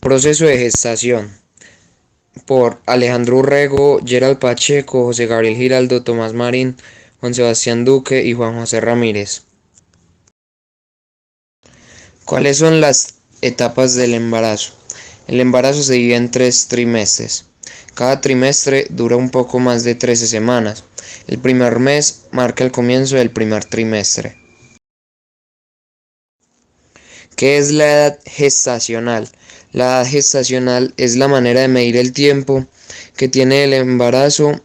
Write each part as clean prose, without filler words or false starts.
Proceso de gestación por Alejandro Urrego, Gerald Pacheco, José Gabriel Giraldo, Tomás Marín, Juan Sebastián Duque y Juan José Ramírez. ¿Cuáles son las etapas del embarazo? El embarazo se divide en 3 trimestres. Cada trimestre dura un poco más de 13 semanas. El primer mes marca el comienzo del primer trimestre. ¿Qué es la edad gestacional? La edad gestacional es la manera de medir el tiempo que tiene el embarazo.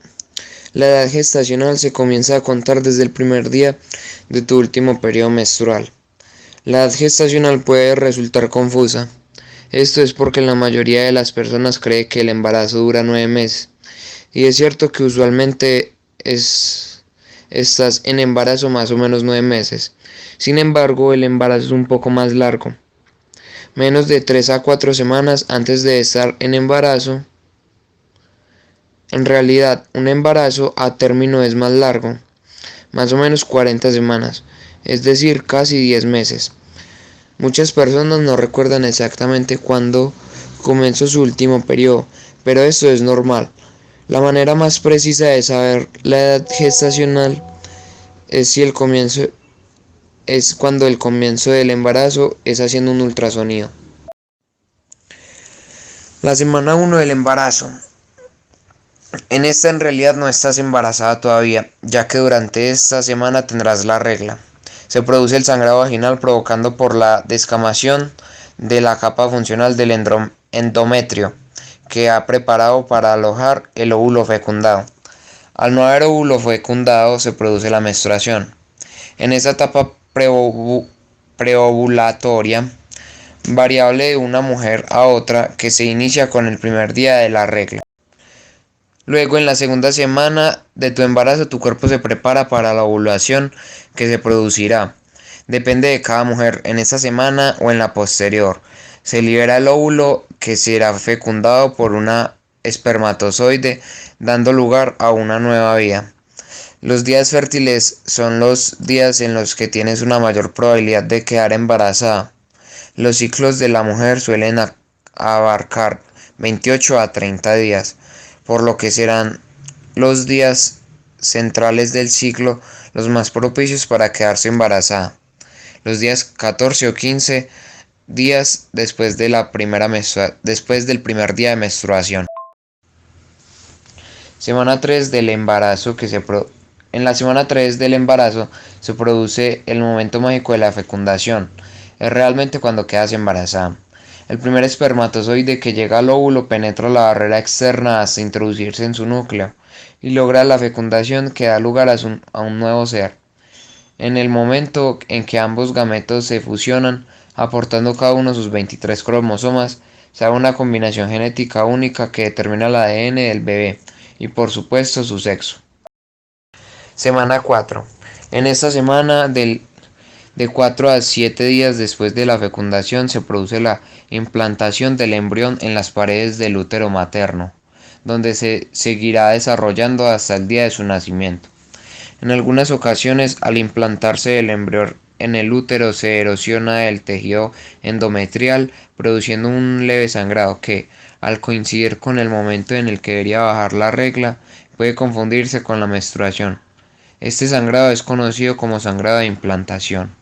La edad gestacional se comienza a contar desde el primer día de tu último periodo menstrual. La edad gestacional puede resultar confusa. Esto es porque la mayoría de las personas cree que el embarazo dura 9 meses. Y es cierto que usualmente estás en embarazo más o menos 9 meses. Sin embargo, el embarazo es un poco más largo. Menos de 3 a 4 semanas antes de estar en embarazo. En realidad, un embarazo a término es más largo, más o menos 40 semanas, es decir, casi 10 meses. Muchas personas no recuerdan exactamente cuándo comenzó su último periodo, pero esto es normal. La manera más precisa de saber la edad gestacional es cuando el comienzo del embarazo es haciendo un ultrasonido. La semana 1 del embarazo. En esta en realidad no estás embarazada todavía, ya que durante esta semana tendrás la regla. Se produce el sangrado vaginal provocando por la descamación de la capa funcional del endometrio, que ha preparado para alojar el óvulo fecundado. Al no haber óvulo fecundado se produce la menstruación. En esta etapa preovulatoria, variable de una mujer a otra, que se inicia con el primer día de la regla. Luego, en la segunda semana de tu embarazo, tu cuerpo se prepara para la ovulación que se producirá. Depende de cada mujer, en esta semana o en la posterior. Se libera el óvulo que será fecundado por una espermatozoide, dando lugar a una nueva vida. Los días fértiles son los días en los que tienes una mayor probabilidad de quedar embarazada. Los ciclos de la mujer suelen abarcar 28 a 30 días, por lo que serán los días centrales del ciclo los más propicios para quedarse embarazada. Los días 14 o 15 días después del primer día de menstruación. Semana 3 del embarazo En la semana 3 del embarazo se produce el momento mágico de la fecundación. Es realmente cuando quedas embarazada. El primer espermatozoide que llega al óvulo penetra la barrera externa hasta introducirse en su núcleo y logra la fecundación que da lugar a un nuevo ser. En el momento en que ambos gametos se fusionan, aportando cada uno sus 23 cromosomas, se da una combinación genética única que determina el ADN del bebé y por supuesto su sexo. Semana 4. En esta semana de 4 a 7 días después de la fecundación se produce la implantación del embrión en las paredes del útero materno, donde se seguirá desarrollando hasta el día de su nacimiento. En algunas ocasiones, al implantarse el embrión en el útero se erosiona el tejido endometrial, produciendo un leve sangrado que, al coincidir con el momento en el que debería bajar la regla, puede confundirse con la menstruación. Este sangrado es conocido como sangrado de implantación.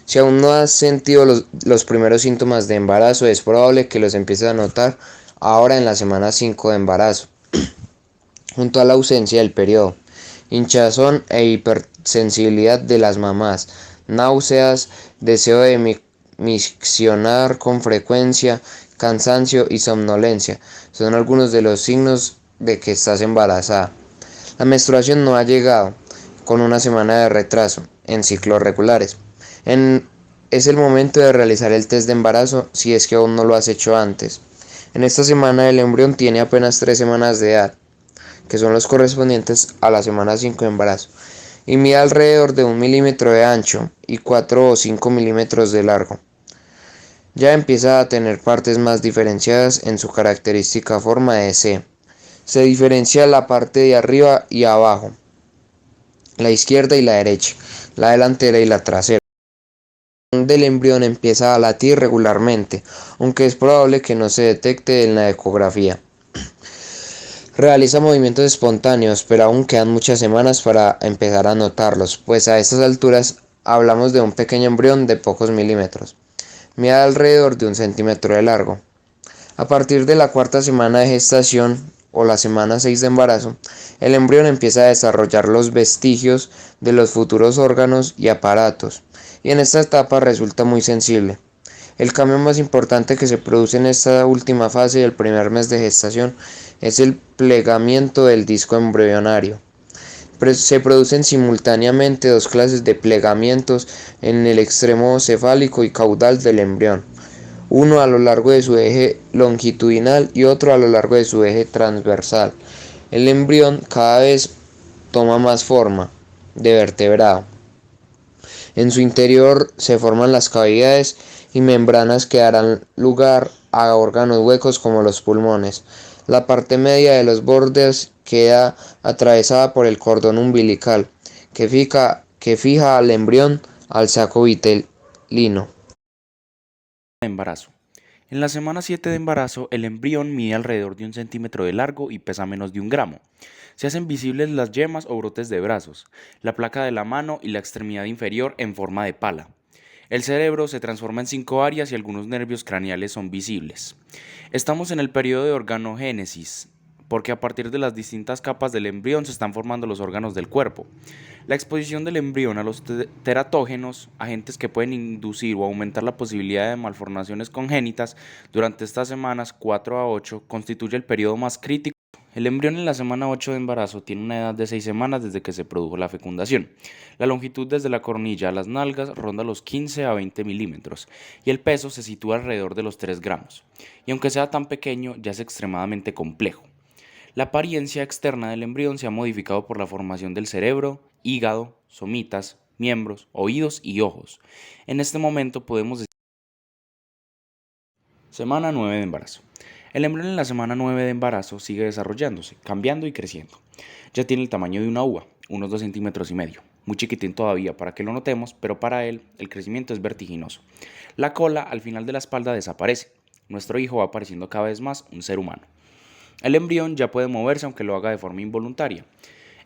Si aún no has sentido los primeros síntomas de embarazo, es probable que los empieces a notar ahora en la semana 5 de embarazo, junto a la ausencia del periodo. Hinchazón e hipersensibilidad de las mamás, náuseas, deseo de miccionar con frecuencia, cansancio y somnolencia son algunos de los signos de que estás embarazada. La menstruación no ha llegado, con una semana de retraso, en ciclos regulares. Es el momento de realizar el test de embarazo si es que aún no lo has hecho antes. En esta semana el embrión tiene apenas 3 semanas de edad, que son los correspondientes a la semana 5 de embarazo, y mide alrededor de 1 milímetro de ancho y 4 o 5 milímetros de largo. Ya empieza a tener partes más diferenciadas en su característica forma de C. Se diferencia la parte de arriba y abajo, la izquierda y la derecha, la delantera y la trasera. del embrión empieza a latir regularmente, aunque es probable que no se detecte en la ecografía. Realiza movimientos espontáneos, pero aún quedan muchas semanas para empezar a notarlos, pues a estas alturas hablamos de un pequeño embrión de pocos milímetros. Mide alrededor de 1 centímetro de largo. A partir de la cuarta semana de gestación o la semana 6 de embarazo, el embrión empieza a desarrollar los vestigios de los futuros órganos y aparatos, y en esta etapa resulta muy sensible. El cambio más importante que se produce en esta última fase del primer mes de gestación es el plegamiento del disco embrionario. Se producen simultáneamente dos clases de plegamientos en el extremo cefálico y caudal del embrión, uno a lo largo de su eje longitudinal y otro a lo largo de su eje transversal. El embrión cada vez toma más forma de vertebrado. En su interior se forman las cavidades y membranas que darán lugar a órganos huecos como los pulmones. La parte media de los bordes queda atravesada por el cordón umbilical, que fija al embrión al saco vitelino. Embarazo. En la semana 7 de embarazo, el embrión mide alrededor de 1 centímetro de largo y pesa menos de 1 gramo. Se hacen visibles las yemas o brotes de brazos, la placa de la mano y la extremidad inferior en forma de pala. El cerebro se transforma en 5 áreas y algunos nervios craneales son visibles. Estamos en el periodo de organogénesis, porque a partir de las distintas capas del embrión se están formando los órganos del cuerpo. La exposición del embrión a los teratógenos, agentes que pueden inducir o aumentar la posibilidad de malformaciones congénitas, durante estas semanas 4 a 8 constituye el periodo más crítico. El embrión en la semana 8 de embarazo tiene una edad de 6 semanas desde que se produjo la fecundación. La longitud desde la coronilla a las nalgas ronda los 15 a 20 milímetros y el peso se sitúa alrededor de los 3 gramos. Y aunque sea tan pequeño, ya es extremadamente complejo. La apariencia externa del embrión se ha modificado por la formación del cerebro, hígado, somitas, miembros, oídos y ojos. En este momento podemos decir semana 9 de embarazo. El embrión en la semana 9 de embarazo sigue desarrollándose, cambiando y creciendo. Ya tiene el tamaño de una uva, unos 2,5 centímetros. Muy chiquitín todavía para que lo notemos, pero para él el crecimiento es vertiginoso. La cola al final de la espalda desaparece. Nuestro hijo va apareciendo cada vez más un ser humano. El embrión ya puede moverse aunque lo haga de forma involuntaria.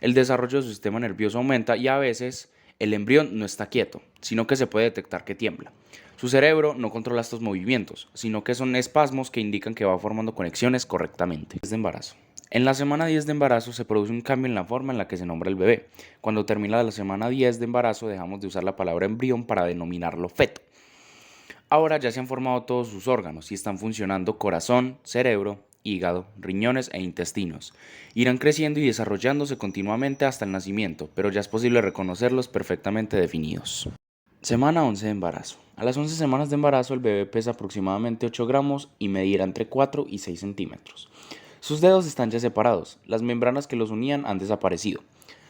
El desarrollo de su sistema nervioso aumenta y a veces el embrión no está quieto, sino que se puede detectar que tiembla. Su cerebro no controla estos movimientos, sino que son espasmos que indican que va formando conexiones correctamente. De embarazo. En la semana 10 de embarazo se produce un cambio en la forma en la que se nombra el bebé. Cuando termina la semana 10 de embarazo dejamos de usar la palabra embrión para denominarlo feto. Ahora ya se han formado todos sus órganos y están funcionando corazón, cerebro, hígado, riñones e intestinos. Irán creciendo y desarrollándose continuamente hasta el nacimiento, pero ya es posible reconocerlos perfectamente definidos. Semana 11 de embarazo. A las 11 semanas de embarazo el bebé pesa aproximadamente 8 gramos y medirá entre 4 y 6 centímetros. Sus dedos están ya separados, las membranas que los unían han desaparecido.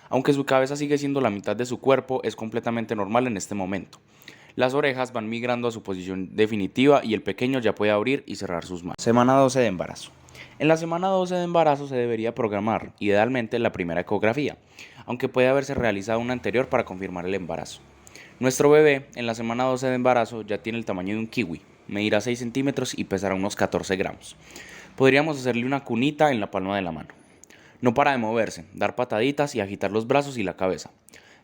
Aunque su cabeza sigue siendo la mitad de su cuerpo, es completamente normal en este momento. Las orejas van migrando a su posición definitiva y el pequeño ya puede abrir y cerrar sus manos. Semana 12 de embarazo. En la semana 12 de embarazo se debería programar, idealmente, la primera ecografía, aunque puede haberse realizado una anterior para confirmar el embarazo. Nuestro bebé, en la semana 12 de embarazo, ya tiene el tamaño de un kiwi, medirá 6 centímetros y pesará unos 14 gramos. Podríamos hacerle una cunita en la palma de la mano. No para de moverse, dar pataditas y agitar los brazos y la cabeza,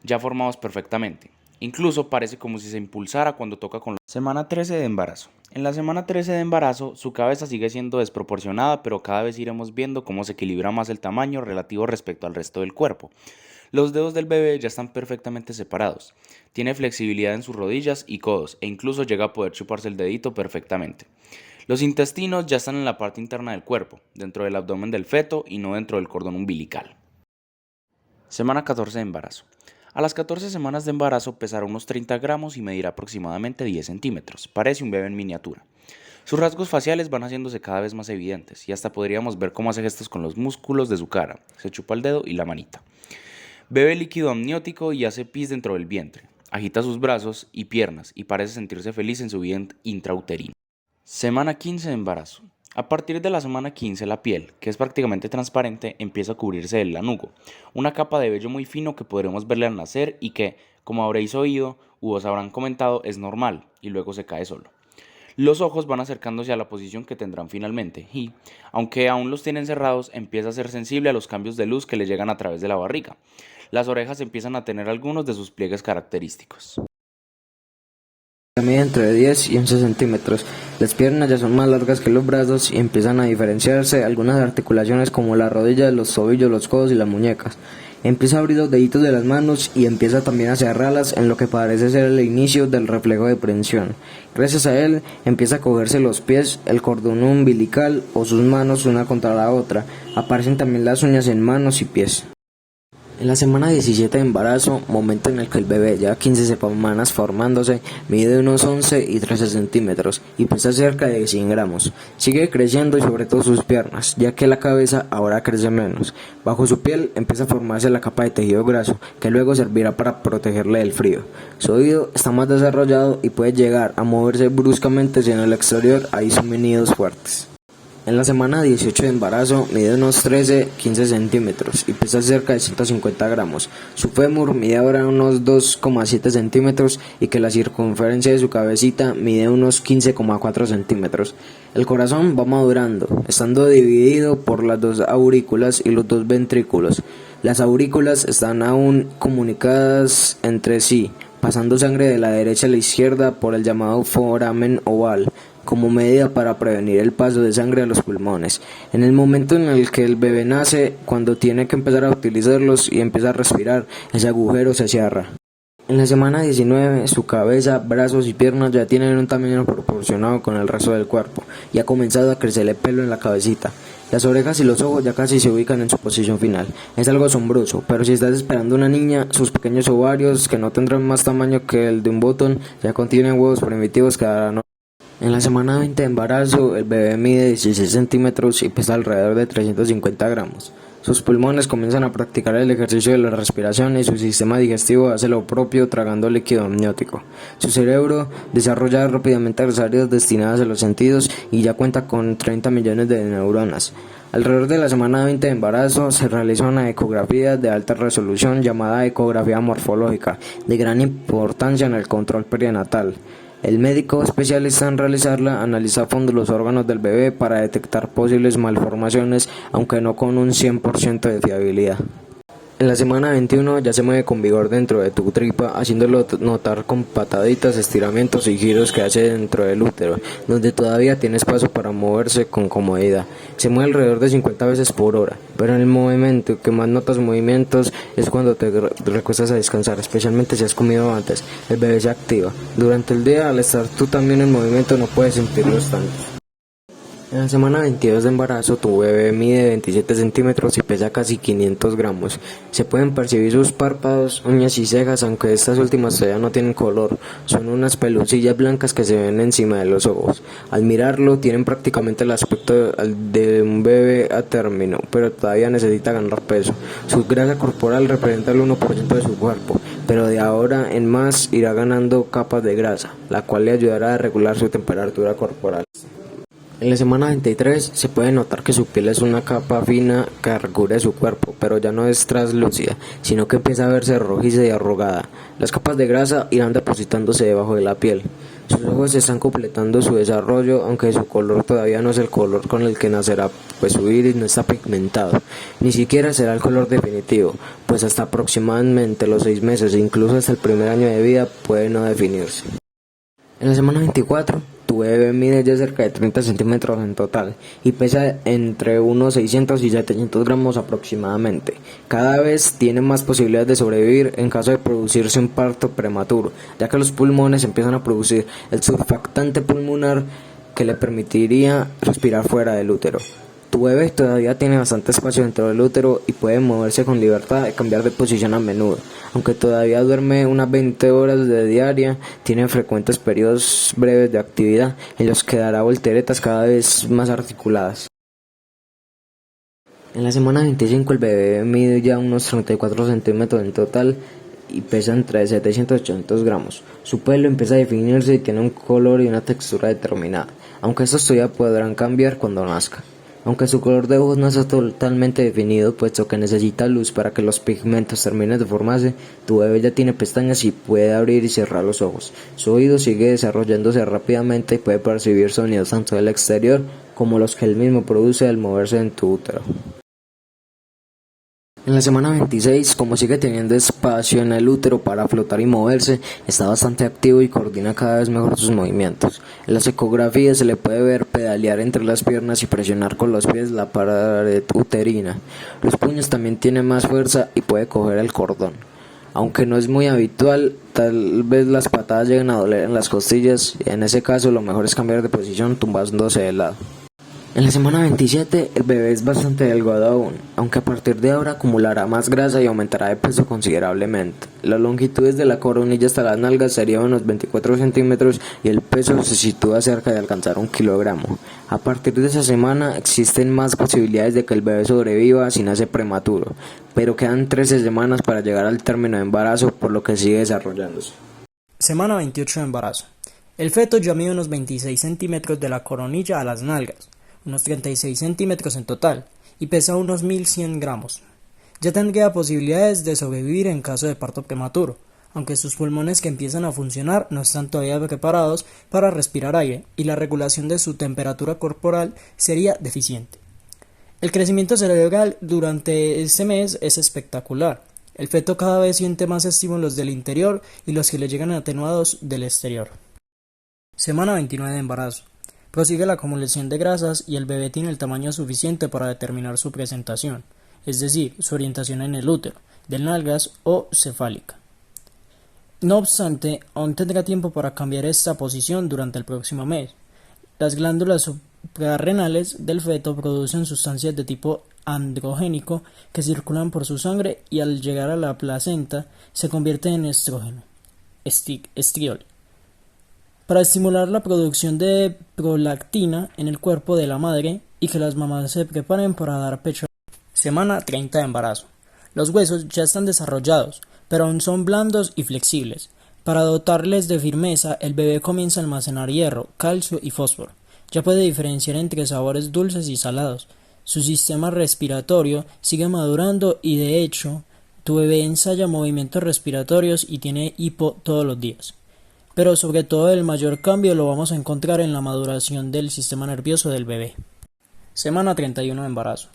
ya formados perfectamente. Incluso parece como si se impulsara cuando toca con la semana 13 de embarazo. En la semana 13 de embarazo, su cabeza sigue siendo desproporcionada, pero cada vez iremos viendo cómo se equilibra más el tamaño relativo respecto al resto del cuerpo. Los dedos del bebé ya están perfectamente separados. Tiene flexibilidad en sus rodillas y codos e incluso llega a poder chuparse el dedito perfectamente. Los intestinos ya están en la parte interna del cuerpo, dentro del abdomen del feto y no dentro del cordón umbilical. Semana 14 de embarazo. A las 14 semanas de embarazo pesará unos 30 gramos y medirá aproximadamente 10 centímetros. Parece un bebé en miniatura. Sus rasgos faciales van haciéndose cada vez más evidentes y hasta podríamos ver cómo hace gestos con los músculos de su cara. Se chupa el dedo y la manita. Bebe líquido amniótico y hace pis dentro del vientre. Agita sus brazos y piernas y parece sentirse feliz en su vida intrauterina. Semana 15 de embarazo. A partir de la semana 15 la piel, que es prácticamente transparente, empieza a cubrirse del lanugo, una capa de vello muy fino que podremos verle al nacer y que, como habréis oído u os habrán comentado, es normal y luego se cae solo. Los ojos van acercándose a la posición que tendrán finalmente y, aunque aún los tienen cerrados, empieza a ser sensible a los cambios de luz que le llegan a través de la barriga. Las orejas empiezan a tener algunos de sus pliegues característicos. Mide entre 10 y 11 centímetros. Las piernas ya son más largas que los brazos y empiezan a diferenciarse algunas articulaciones como la rodilla, los tobillos, los codos y las muñecas. Empieza a abrir los deditos de las manos y empieza también a cerrarlas en lo que parece ser el inicio del reflejo de prensión. Gracias a él empieza a cogerse los pies, el cordón umbilical o sus manos una contra la otra. Aparecen también las uñas en manos y pies. En la semana 17 de embarazo, momento en el que el bebé lleva 15 semanas formándose, mide unos 11 y 13 centímetros y pesa cerca de 100 gramos. Sigue creciendo y sobre todo sus piernas, ya que la cabeza ahora crece menos. Bajo su piel empieza a formarse la capa de tejido graso, que luego servirá para protegerle del frío. Su oído está más desarrollado y puede llegar a moverse bruscamente si en el exterior hay sonidos fuertes. En la semana 18 de embarazo mide unos 13-15 centímetros y pesa cerca de 150 gramos. Su fémur mide ahora unos 2,7 centímetros y que la circunferencia de su cabecita mide unos 15,4 centímetros. El corazón va madurando, estando dividido por las dos aurículas y los dos ventrículos. Las aurículas están aún comunicadas entre sí, pasando sangre de la derecha a la izquierda por el llamado foramen oval, como medida para prevenir el paso de sangre a los pulmones. En el momento en el que el bebé nace, cuando tiene que empezar a utilizarlos y empieza a respirar, ese agujero se cierra. En la semana 19, su cabeza, brazos y piernas ya tienen un tamaño proporcionado con el resto del cuerpo y ha comenzado a crecerle pelo en la cabecita. Las orejas y los ojos ya casi se ubican en su posición final. Es algo asombroso, pero si estás esperando una niña, sus pequeños ovarios, que no tendrán más tamaño que el de un botón, ya contienen huevos primitivos que darán. En la semana 20 de embarazo, el bebé mide 16 centímetros y pesa alrededor de 350 gramos. Sus pulmones comienzan a practicar el ejercicio de la respiración y su sistema digestivo hace lo propio tragando líquido amniótico. Su cerebro desarrolla rápidamente las áreas destinadas a los sentidos y ya cuenta con 30 millones de neuronas. Alrededor de la semana 20 de embarazo se realiza una ecografía de alta resolución llamada ecografía morfológica, de gran importancia en el control perinatal. El médico especialista en realizarla analiza a fondo los órganos del bebé para detectar posibles malformaciones, aunque no con un 100% de fiabilidad. En la semana 21 ya se mueve con vigor dentro de tu tripa, haciéndolo notar con pataditas, estiramientos y giros que hace dentro del útero, donde todavía tiene espacio para moverse con comodidad. Se mueve alrededor de 50 veces por hora, pero en el momento que más notas movimientos es cuando te recuestas a descansar, especialmente si has comido antes. El bebé se activa. Durante el día, al estar tú también en movimiento, no puedes sentirlos tanto. En la semana 22 de embarazo, tu bebé mide 27 centímetros y pesa casi 500 gramos. Se pueden percibir sus párpados, uñas y cejas, aunque estas últimas todavía no tienen color. Son unas pelucillas blancas que se ven encima de los ojos. Al mirarlo, tienen prácticamente el aspecto de un bebé a término, pero todavía necesita ganar peso. Su grasa corporal representa el 1% de su cuerpo, pero de ahora en más irá ganando capas de grasa, la cual le ayudará a regular su temperatura corporal. En la semana 23 se puede notar que su piel es una capa fina que recubre su cuerpo, pero ya no es translúcida, sino que empieza a verse rojiza y arrugada. Las capas de grasa irán depositándose debajo de la piel. Sus ojos están completando su desarrollo, aunque su color todavía no es el color con el que nacerá, pues su iris no está pigmentado. Ni siquiera será el color definitivo, pues hasta aproximadamente los 6 meses e incluso hasta el primer año de vida puede no definirse. En la semana 24, tu bebé mide ya cerca de 30 centímetros en total y pesa entre unos 600 y 700 gramos aproximadamente. Cada vez tiene más posibilidades de sobrevivir en caso de producirse un parto prematuro, ya que los pulmones empiezan a producir el surfactante pulmonar que le permitiría respirar fuera del útero. Tu bebé todavía tiene bastante espacio dentro del útero y puede moverse con libertad y cambiar de posición a menudo. Aunque todavía duerme unas 20 horas de diaria, tiene frecuentes periodos breves de actividad en los que dará volteretas cada vez más articuladas. En la semana 25 el bebé mide ya unos 34 centímetros en total y pesa entre 700 y 800 gramos. Su pelo empieza a definirse y tiene un color y una textura determinada, aunque estos todavía podrán cambiar cuando nazca. Aunque su color de ojos no está totalmente definido, puesto que necesita luz para que los pigmentos terminen de formarse, tu bebé ya tiene pestañas y puede abrir y cerrar los ojos. Su oído sigue desarrollándose rápidamente y puede percibir sonidos tanto del exterior como los que él mismo produce al moverse en tu útero. En la semana 26, como sigue teniendo espacio en el útero para flotar y moverse, está bastante activo y coordina cada vez mejor sus movimientos. En las ecografías se le puede ver pedalear entre las piernas y presionar con los pies la pared uterina. Los puños también tienen más fuerza y puede coger el cordón. Aunque no es muy habitual, tal vez las patadas lleguen a doler en las costillas y en ese caso lo mejor es cambiar de posición tumbándose de lado. En la semana 27 el bebé es bastante delgado aún, aunque a partir de ahora acumulará más grasa y aumentará de peso considerablemente. La longitud desde la coronilla hasta las nalgas sería unos 24 centímetros y el peso se sitúa cerca de alcanzar 1 kilogramo. A partir de esa semana existen más posibilidades de que el bebé sobreviva si nace prematuro, pero quedan 13 semanas para llegar al término de embarazo, por lo que sigue desarrollándose. Semana 28 de embarazo. El feto ya mide unos 26 centímetros de la coronilla a las nalgas, unos 36 centímetros en total, y pesa unos 1100 gramos. Ya tendría posibilidades de sobrevivir en caso de parto prematuro, aunque sus pulmones que empiezan a funcionar no están todavía preparados para respirar aire y la regulación de su temperatura corporal sería deficiente. El crecimiento cerebral durante este mes es espectacular. El feto cada vez siente más estímulos del interior y los que le llegan atenuados del exterior. Semana 29 de embarazo. Prosigue la acumulación de grasas y el bebé tiene el tamaño suficiente para determinar su presentación, es decir, su orientación en el útero, de nalgas o cefálica. No obstante, aún tendrá tiempo para cambiar esta posición durante el próximo mes. Las glándulas suprarrenales del feto producen sustancias de tipo androgénico que circulan por su sangre y al llegar a la placenta se convierten en estrógeno, estriol, para estimular la producción de prolactina en el cuerpo de la madre y que las mamás se preparen para dar pecho. Semana 30 de embarazo. Los huesos ya están desarrollados, pero aún son blandos y flexibles. Para dotarles de firmeza, el bebé comienza a almacenar hierro, calcio y fósforo. Ya puede diferenciar entre sabores dulces y salados. Su sistema respiratorio sigue madurando y de hecho, tu bebé ensaya movimientos respiratorios y tiene hipo todos los días. Pero sobre todo el mayor cambio lo vamos a encontrar en la maduración del sistema nervioso del bebé. Semana 31 de embarazo.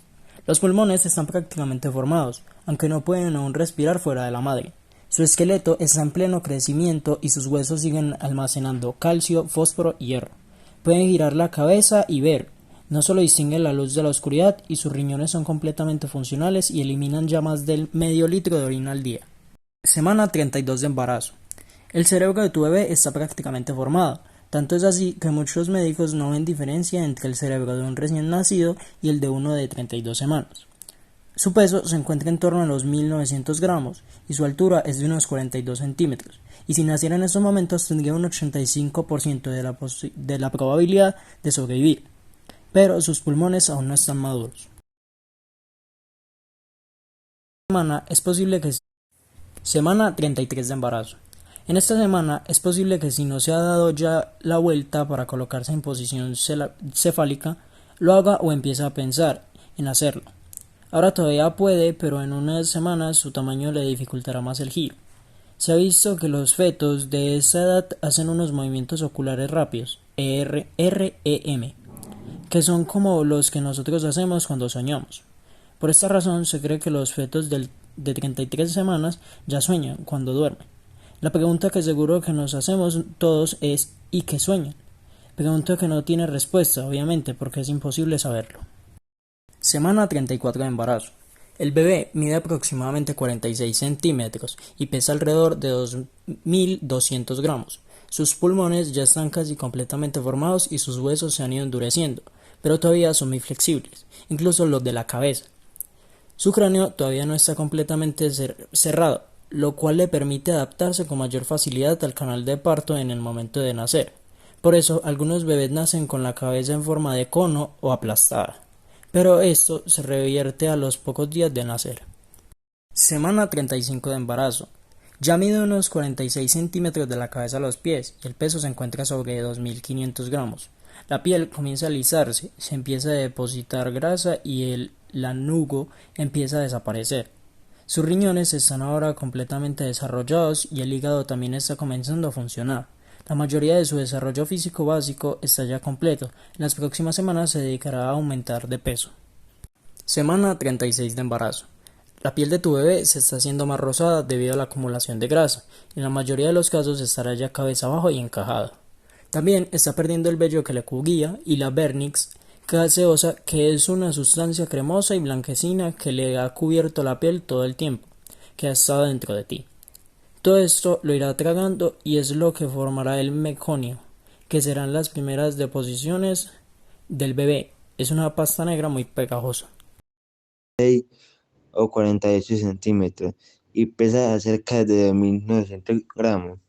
Los pulmones están prácticamente formados, aunque no pueden aún respirar fuera de la madre. Su esqueleto está en pleno crecimiento y sus huesos siguen almacenando calcio, fósforo y hierro. Pueden girar la cabeza y ver. No solo distinguen la luz de la oscuridad y sus riñones son completamente funcionales y eliminan ya más del medio litro de orina al día. Semana 32 de embarazo. El cerebro de tu bebé está prácticamente formado, tanto es así que muchos médicos no ven diferencia entre el cerebro de un recién nacido y el de uno de 32 semanas. Su peso se encuentra en torno a los 1900 gramos y su altura es de unos 42 centímetros, y si naciera en estos momentos tendría un 85% de la probabilidad de sobrevivir, pero sus pulmones aún no están maduros. Semana 33 de embarazo. En esta semana es posible que si no se ha dado ya la vuelta para colocarse en posición cefálica, lo haga o empiece a pensar en hacerlo. Ahora todavía puede, pero en unas semanas su tamaño le dificultará más el giro. Se ha visto que los fetos de esa edad hacen unos movimientos oculares rápidos, REM, que son como los que nosotros hacemos cuando soñamos. Por esta razón se cree que los fetos de 33 semanas ya sueñan cuando duermen. La pregunta que seguro que nos hacemos todos es ¿y qué sueñan? Pregunta que no tiene respuesta, obviamente, porque es imposible saberlo. Semana 34 de embarazo. El bebé mide aproximadamente 46 centímetros y pesa alrededor de 2200 gramos. Sus pulmones ya están casi completamente formados y sus huesos se han ido endureciendo, pero todavía son muy flexibles, incluso los de la cabeza. Su cráneo todavía no está completamente cerrado, lo cual le permite adaptarse con mayor facilidad al canal de parto en el momento de nacer. Por eso, algunos bebés nacen con la cabeza en forma de cono o aplastada, pero esto se revierte a los pocos días de nacer. Semana 35 de embarazo. Ya mide unos 46 centímetros de la cabeza a los pies y el peso se encuentra sobre 2.500 gramos. La piel comienza a alisarse, se empieza a depositar grasa y el lanugo empieza a desaparecer. Sus riñones están ahora completamente desarrollados y el hígado también está comenzando a funcionar. La mayoría de su desarrollo físico básico está ya completo. En las próximas semanas se dedicará a aumentar de peso. Semana 36 de embarazo. La piel de tu bebé se está haciendo más rosada debido a la acumulación de grasa. En la mayoría de los casos estará ya cabeza abajo y encajada. También está perdiendo el vello que le cubría y la vernix gaseosa, que es una sustancia cremosa y blanquecina que le ha cubierto la piel todo el tiempo que ha estado dentro de ti. Todo esto lo irá tragando y es lo que formará el meconio, que serán las primeras deposiciones del bebé. Es una pasta negra muy pegajosa. O 48 centímetros y pesa cerca de 2.900 gramos.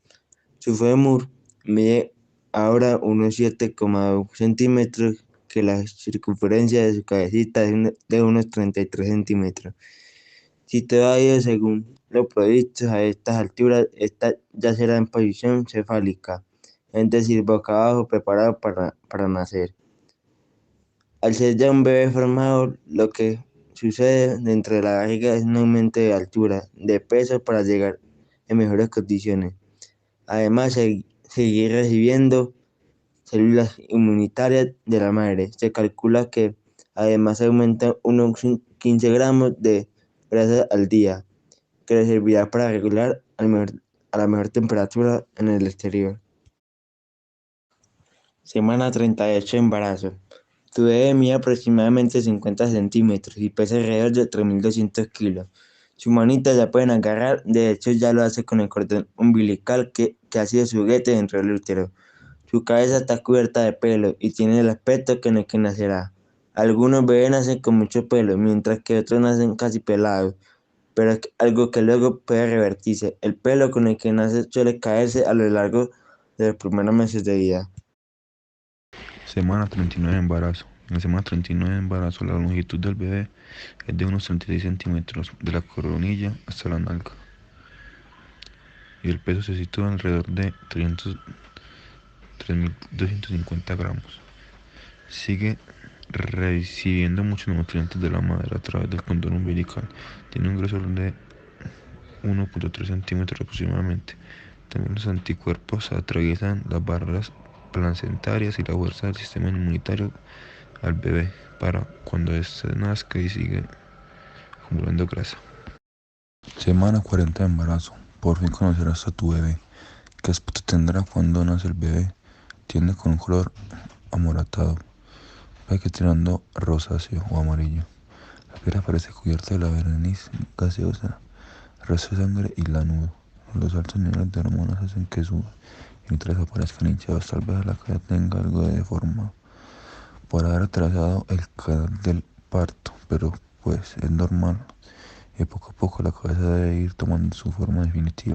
Su fémur mide ahora unos 7,2 centímetros, que la circunferencia de su cabecita es de unos 33 centímetros. Si todo ha ido según lo previsto a estas alturas, esta ya será en posición cefálica, es decir, boca abajo, preparado para nacer. Al ser ya un bebé formado, lo que sucede dentro de la barriga es un aumento de altura, de peso para llegar en mejores condiciones. Además, seguir recibiendo células inmunitarias de la madre. Se calcula que además aumenta unos 15 gramos de grasa al día, que le servirá para regular a la mejor temperatura en el exterior. Semana 38 de embarazo. Tu bebé mide aproximadamente 50 centímetros y pesa alrededor de 3.200 kilos. Sus manitas ya pueden agarrar, de hecho ya lo hace con el cordón umbilical que ha sido su juguete dentro del útero. Su cabeza está cubierta de pelo y tiene el aspecto con el que nacerá. Algunos bebés nacen con mucho pelo, mientras que otros nacen casi pelados, pero es algo que luego puede revertirse. El pelo con el que nace suele caerse a lo largo de los primeros meses de vida. Semana 39 de embarazo. En la semana 39 de embarazo, la longitud del bebé es de unos 36 centímetros, de la coronilla hasta la nalga. Y el peso se sitúa alrededor de 3.250 gramos. Sigue recibiendo muchos nutrientes de la madre a través del cordón umbilical. Tiene un grosor de 1,3 centímetros aproximadamente. También los anticuerpos atraviesan las barreras placentarias y la fuerza del sistema inmunitario al bebé para cuando éste nazca y sigue acumulando grasa. Semana 40 de embarazo. Por fin conocerás a tu bebé. ¿Qué aspecto tendrá cuando nace el bebé? Tiende con un color amoratado, puede que tirando rosáceo o amarillo. La piel aparece cubierta de la verniz gaseosa, rastro de sangre y lanudo. Los altos niveles de hormonas hacen que suba y mientras aparezcan hinchados, tal vez la cara tenga algo de deformado por haber atrasado el canal del parto, pero pues es normal y poco a poco la cabeza debe ir tomando su forma definitiva.